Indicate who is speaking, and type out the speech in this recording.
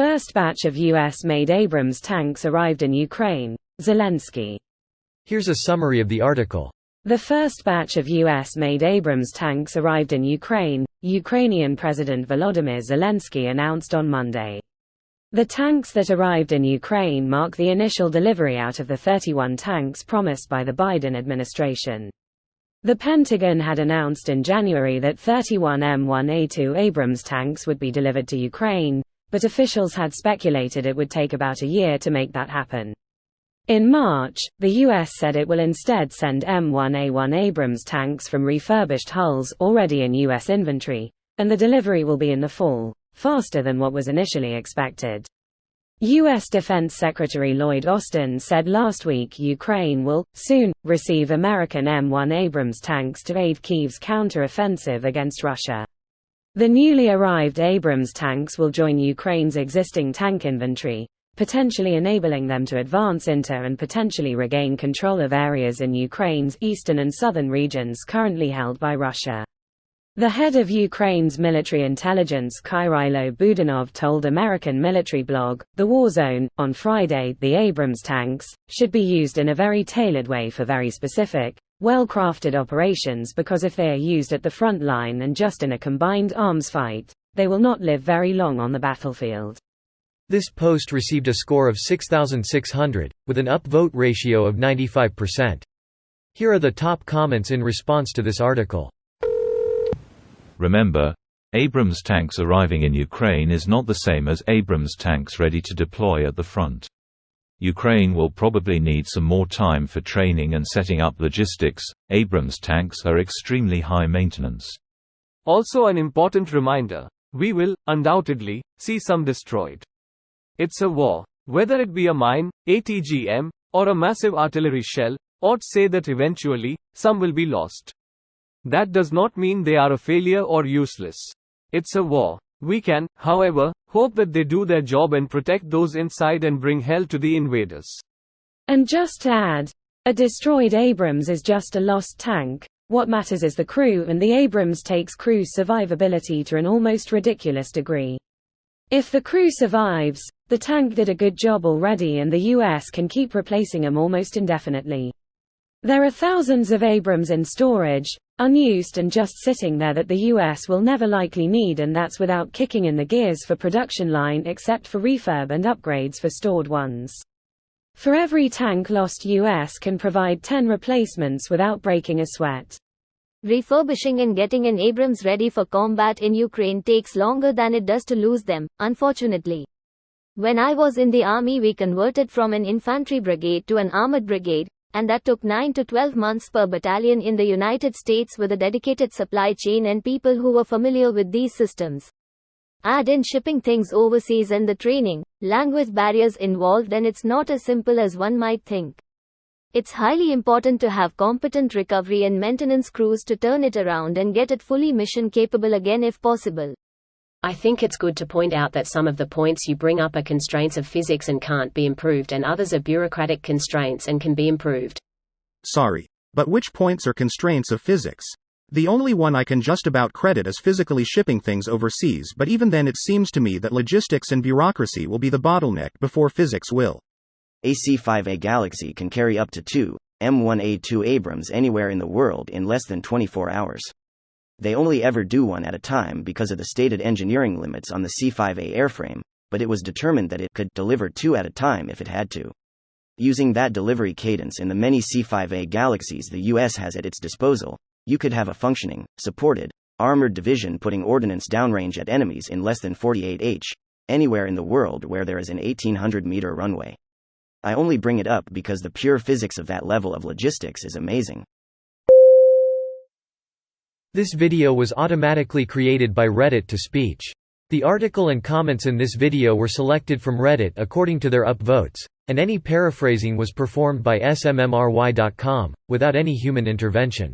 Speaker 1: first batch of US-made Abrams tanks arrived in Ukraine. Zelenskyy.
Speaker 2: Here's a summary of the article.
Speaker 1: The first batch of US-made Abrams tanks arrived in Ukraine, Ukrainian President Volodymyr Zelenskyy announced on Monday. The tanks that arrived in Ukraine mark the initial delivery out of the 31 tanks promised by the Biden administration. The Pentagon had announced in January that 31 M1A2 Abrams tanks would be delivered to Ukraine, but officials had speculated it would take about a year to make that happen. In March, the U.S. said it will instead send M1A1 Abrams tanks from refurbished hulls already in U.S. inventory, and the delivery will be in the fall, faster than what was initially expected. U.S. Defense Secretary Lloyd Austin said last week Ukraine will, soon, receive American M1 Abrams tanks to aid Kyiv's counter-offensive against Russia. The newly arrived Abrams tanks will join Ukraine's existing tank inventory, potentially enabling them to advance into and potentially regain control of areas in Ukraine's eastern and southern regions currently held by Russia. The head of Ukraine's military intelligence Kyrylo Budanov told American military blog, The War Zone, on Friday the Abrams tanks should be used in a very tailored way for very specific, well-crafted operations because if they are used at the front line and just in a combined arms fight, they will not live very long on the battlefield.
Speaker 2: This post received a score of 6,600, with an upvote ratio of 95%. Here are the top comments in response to this article.
Speaker 3: Remember, Abrams tanks arriving in Ukraine is not the same as Abrams tanks ready to deploy at the front. Ukraine will probably need some more time for training and setting up logistics. Abrams tanks are extremely high maintenance.
Speaker 4: Also an important reminder, we will, undoubtedly, see some destroyed. It's a war. Whether it be a mine, ATGM, or a massive artillery shell, odds say that eventually, some will be lost. That does not mean they are a failure or useless. It's a war. We can, however, hope that they do their job and protect those inside and bring hell to the invaders.
Speaker 1: And just to add, a destroyed Abrams is just a lost tank. What matters is the crew, and the Abrams takes crew survivability to an almost ridiculous degree. If the crew survives, the tank did a good job already and the US can keep replacing them almost indefinitely. There are thousands of Abrams in storage, unused and just sitting there that the US will never likely need, and that's without kicking in the gears for production line except for refurb and upgrades for stored ones. For every tank lost, US can provide 10 replacements without breaking a sweat.
Speaker 5: Refurbishing and getting an Abrams ready for combat in Ukraine takes longer than it does to lose them, unfortunately. When I was in the army, we converted from an infantry brigade to an armored brigade, and that took 9 to 12 months per battalion in the United States with a dedicated supply chain and people who were familiar with these systems. Add in shipping things overseas and the training, language barriers involved, and it's not as simple as one might think. It's highly important to have competent recovery and maintenance crews to turn it around and get it fully mission capable again if possible.
Speaker 6: I think it's good to point out that some of the points you bring up are constraints of physics and can't be improved, and others are bureaucratic constraints and can be improved.
Speaker 7: Sorry, but which points are constraints of physics? The only one I can just about credit is physically shipping things overseas, but even then it seems to me that logistics and bureaucracy will be the bottleneck before physics will.
Speaker 8: A C-5A Galaxy can carry up to 2 M1A2 Abrams anywhere in the world in less than 24 hours. They only ever do one at a time because of the stated engineering limits on the C-5A airframe, but it was determined that it could deliver 2 at a time if it had to. Using that delivery cadence in the many C-5A Galaxies the US has at its disposal, you could have a functioning, supported, armored division putting ordnance downrange at enemies in less than 48 anywhere in the world where there is an 1,800-meter runway. I only bring it up because the pure physics of that level of logistics is amazing.
Speaker 2: This video was automatically created by Reddit to speech. The article and comments in this video were selected from Reddit according to their upvotes, and any paraphrasing was performed by smmry.com, without any human intervention.